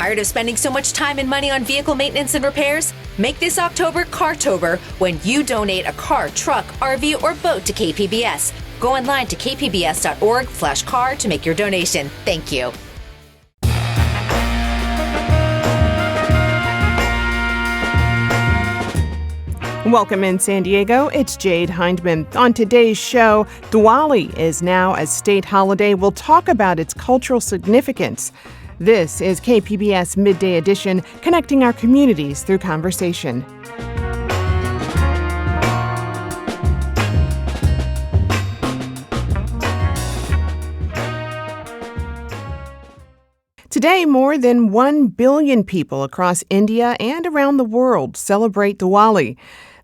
Tired of spending so much time and money on vehicle maintenance and repairs? Make this October Cartober when you donate a car, truck, RV, or boat to KPBS. Go online to kpbs.org/car to make your donation. Thank you. Welcome in San Diego, it's Jade Hindman. On today's show, Diwali is now a state holiday. We'll talk about its cultural significance. This is KPBS Midday Edition, connecting our communities through conversation. Today, more than 1 billion people across India and around the world celebrate Diwali.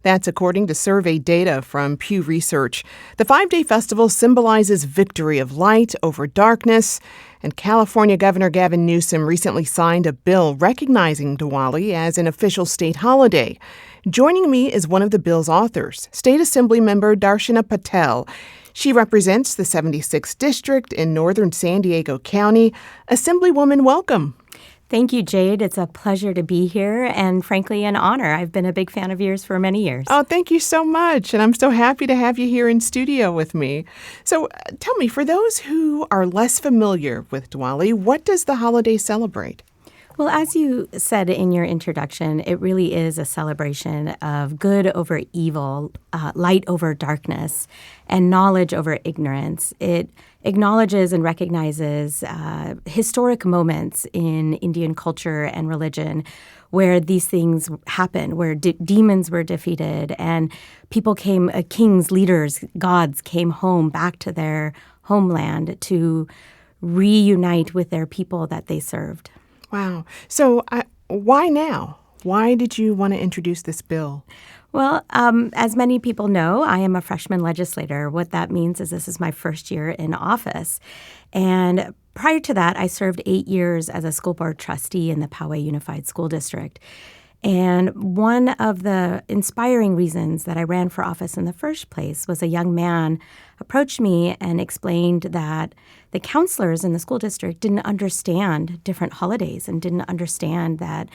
That's according to survey data from Pew Research. The 5-day festival symbolizes victory of light over darkness, and California Governor Gavin Newsom recently signed a bill recognizing Diwali as an official state holiday. Joining me is one of the bill's authors, State Assemblymember Darshana Patel. She represents the 76th District in northern San Diego County. Assemblywoman, welcome. Thank you, Jade. It's a pleasure to be here and, frankly, an honor. I've been a big fan of yours for many years. Oh, thank you so much. And I'm so happy to have you here in studio with me. So tell me, for those who are less familiar with Diwali, what does the holiday celebrate? Well, as you said in your introduction, it really is a celebration of good over evil, light over darkness, and knowledge over ignorance. It acknowledges and recognizes historic moments in Indian culture and religion where these things happened, where demons were defeated and people came, kings, leaders, gods came home back to their homeland to reunite with their people that they served. Wow. So why now? Why did you want to introduce this bill? Well, as many people know, I am a freshman legislator. What that means is this is my first year in office. And prior to that, I served 8 years as a school board trustee in the Poway Unified School District. And one of the inspiring reasons that I ran for office in the first place was a young man approached me and explained that the counselors in the school district didn't understand different holidays and didn't understand that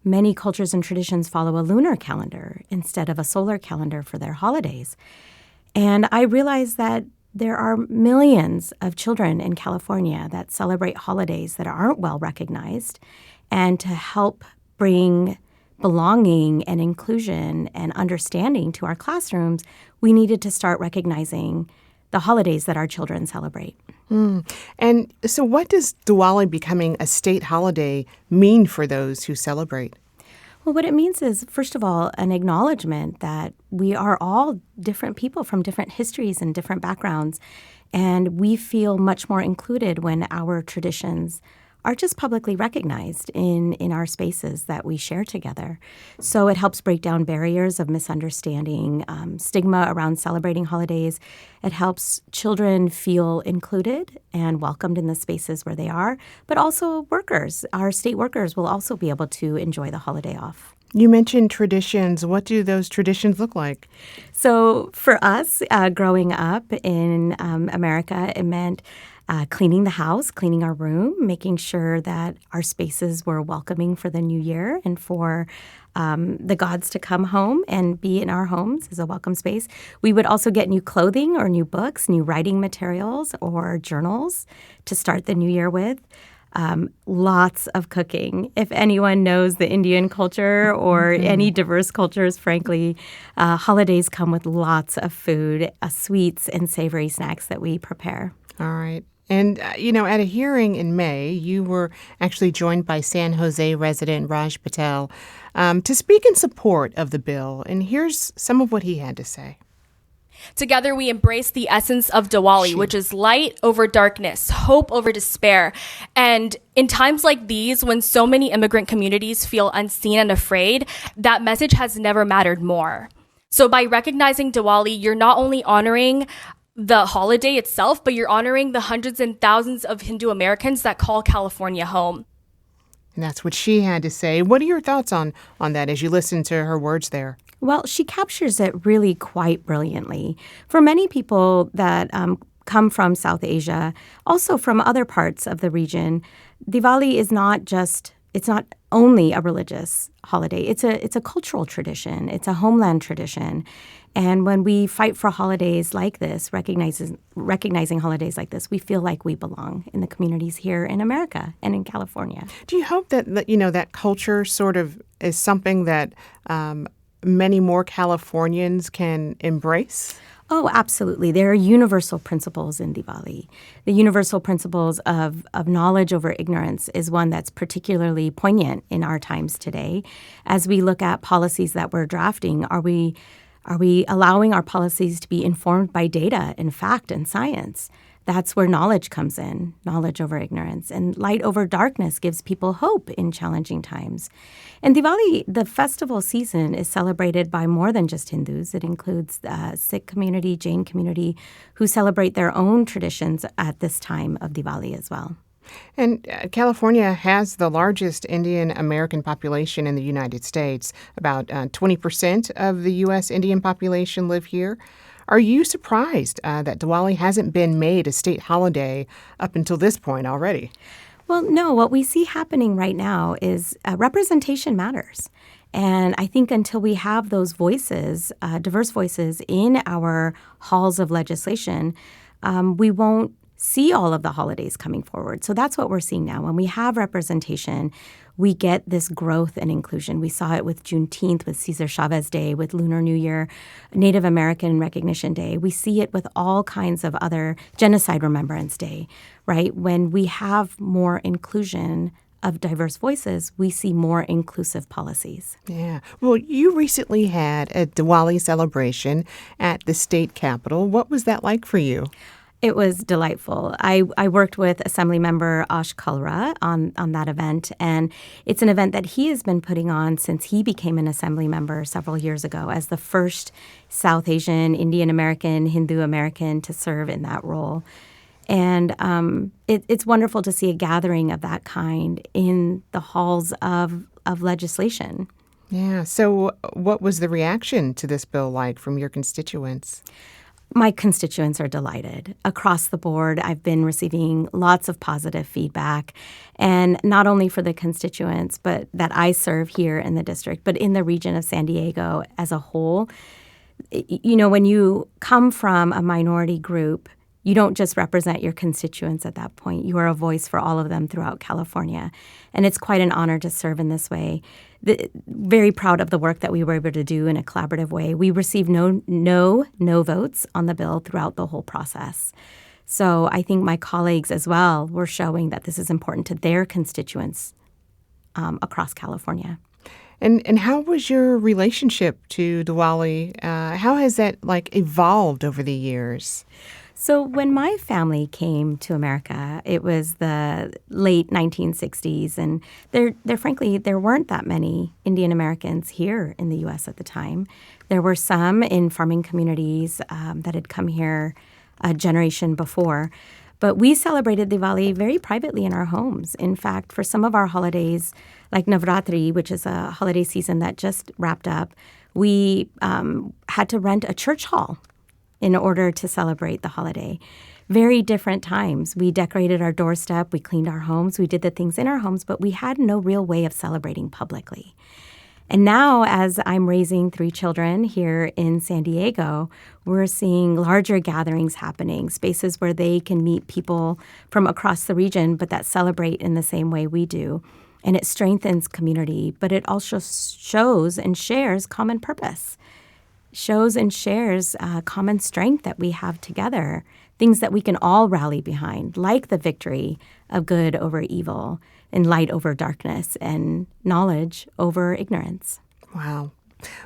many cultures and traditions follow a lunar calendar instead of a solar calendar for their holidays. And I realized that there are millions of children in California that celebrate holidays that aren't well recognized. And to help bring belonging and inclusion and understanding to our classrooms, we needed to start recognizing the holidays that our children celebrate. And so what does Diwali becoming a state holiday mean for those who celebrate? Well, what it means is, first of all, an acknowledgement that we are all different people from different histories and different backgrounds, and we feel much more included when our traditions are just publicly recognized in our spaces that we share together. So it helps break down barriers of misunderstanding, stigma around celebrating holidays. It helps children feel included and welcomed in the spaces where they are, but also workers. Our state workers will also be able to enjoy the holiday off. You mentioned traditions. What do those traditions look like? So for us, growing up in America, it meant cleaning the house, cleaning our room, making sure that our spaces were welcoming for the new year and for the gods to come home and be in our homes as a welcome space. We would also get new clothing or new books, new writing materials or journals to start the new year with. Lots of cooking. If anyone knows the Indian culture or any diverse cultures, frankly, holidays come with lots of food, sweets and savory snacks that we prepare. All right. And, at a hearing in May, you were actually joined by San Jose resident Raj Patel to speak in support of the bill. And here's some of what he had to say. Together, we embrace the essence of Diwali, which is light over darkness, hope over despair. And in times like these, when so many immigrant communities feel unseen and afraid, that message has never mattered more. So by recognizing Diwali, you're not only honoring the holiday itself, but you're honoring the hundreds and thousands of Hindu Americans that call California home. And that's what she had to say. What are your thoughts on that as you listen to her words there? Well, she captures it really quite brilliantly. For many people that come from South Asia, also from other parts of the region, Diwali is not just it's not only a religious holiday. It's a cultural tradition. It's a homeland tradition. And when we fight for holidays like this, recognizing holidays like this, we feel like we belong in the communities here in America and in California. Do you hope that that culture sort of is something that many more Californians can embrace? Oh, absolutely. There are universal principles in Diwali. The universal principles of knowledge over ignorance is one that's particularly poignant in our times today. As we look at policies that we're drafting, are we allowing our policies to be informed by data and fact and science? That's where knowledge comes in, knowledge over ignorance. And light over darkness gives people hope in challenging times. And Diwali, the festival season, is celebrated by more than just Hindus. It includes the Sikh community, Jain community, who celebrate their own traditions at this time of Diwali as well. And California has the largest Indian American population in the United States. About 20% of the U.S. Indian population live here. Are you surprised that Diwali hasn't been made a state holiday up until this point already? Well, no. What we see happening right now is representation matters. And I think until we have those voices, diverse voices in our halls of legislation, we won't see all of the holidays coming forward. So that's what we're seeing now. When we have representation, we get this growth and inclusion. We saw it with Juneteenth, with Cesar Chavez Day, with Lunar New Year, Native American Recognition Day. We see it with all kinds of other Genocide Remembrance Day, right? When we have more inclusion of diverse voices, we see more inclusive policies. Yeah. Well, you recently had a Diwali celebration at the state capitol. What was that like for you? It was delightful. I worked with Assemblymember Ash Kalra on that event, and it's an event that he has been putting on since he became an Assemblymember several years ago as the first South Asian, Indian American, Hindu American to serve in that role. And it's wonderful to see a gathering of that kind in the halls of legislation. Yeah. So what was the reaction to this bill like from your constituents? My constituents are delighted. Across the board, I've been receiving lots of positive feedback, and not only for the constituents but that I serve here in the district, but in the region of San Diego as a whole. You know, when you come from a minority group, you don't just represent your constituents at that point. You are a voice for all of them throughout California. And it's quite an honor to serve in this way. Very proud of the work that we were able to do in a collaborative way. We received no votes on the bill throughout the whole process. So I think my colleagues as well were showing that this is important to their constituents across California. And how was your relationship to Diwali? How has that evolved over the years? So when my family came to America, it was the late 1960s, and there weren't that many Indian Americans here in the U.S. at the time. There were some in farming communities that had come here a generation before. But we celebrated Diwali very privately in our homes. In fact, for some of our holidays, like Navratri, which is a holiday season that just wrapped up, we had to rent a church hall in order to celebrate the holiday. Very different times. We decorated our doorstep, we cleaned our homes, we did the things in our homes, but we had no real way of celebrating publicly. And now, as I'm raising 3 children here in San Diego, we're seeing larger gatherings happening, spaces where they can meet people from across the region, but that celebrate in the same way we do. And it strengthens community, but it also shows and shares common purpose. Shows and shares common strength that we have together, things that we can all rally behind, like the victory of good over evil and light over darkness and knowledge over ignorance. Wow.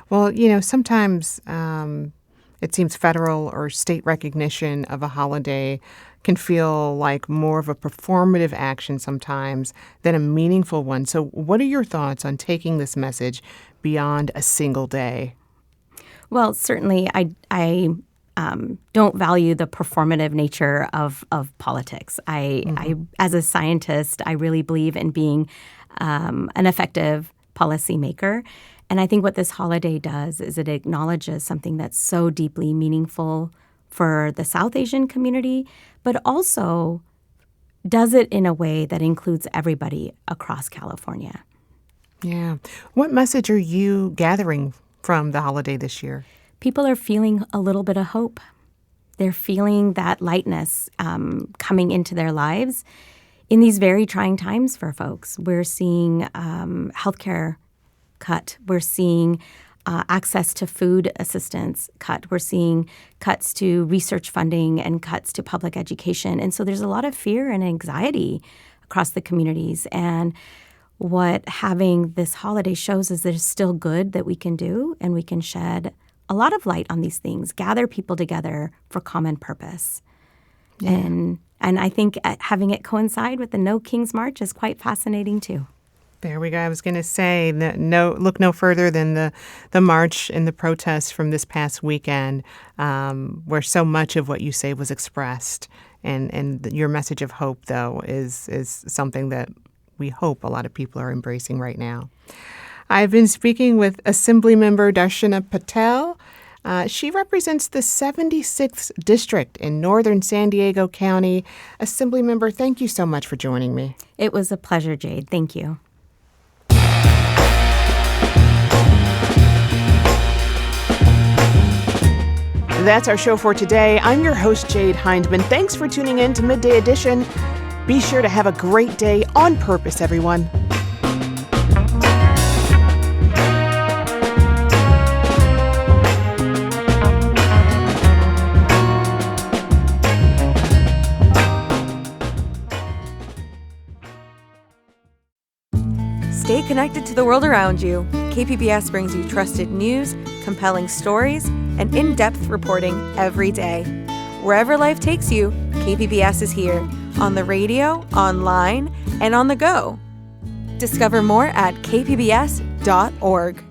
Well, sometimes it seems federal or state recognition of a holiday can feel like more of a performative action sometimes than a meaningful one. So what are your thoughts on taking this message beyond a single day? Well, certainly I don't value the performative nature of politics. I, as a scientist, I really believe in being an effective policymaker. And I think what this holiday does is it acknowledges something that's so deeply meaningful for the South Asian community, but also does it in a way that includes everybody across California. Yeah. What message are you gathering from the holiday this year? People are feeling a little bit of hope. They're feeling that lightness coming into their lives in these very trying times for folks. We're seeing healthcare cut. We're seeing access to food assistance cut. We're seeing cuts to research funding and cuts to public education. And so there's a lot of fear and anxiety across the communities. And what having this holiday shows is there's still good that we can do, and we can shed a lot of light on these things, gather people together for common purpose. Yeah. And I think having it coincide with the No King's March is quite fascinating too. There we go. I was going to say, look no further than the march and the protests from this past weekend, where so much of what you say was expressed. And your message of hope, though, is something that we hope a lot of people are embracing right now. I've been speaking with Assemblymember Darshana Patel. She represents the 76th District in northern San Diego County. Assemblymember, thank you so much for joining me. It was a pleasure, Jade. Thank you. That's our show for today. I'm your host, Jade Hindman. Thanks for tuning in to Midday Edition. Be sure to have a great day on purpose, everyone. Stay connected to the world around you. KPBS brings you trusted news, compelling stories, and in-depth reporting every day. Wherever life takes you, KPBS is here, on the radio, online, and on the go. Discover more at kpbs.org.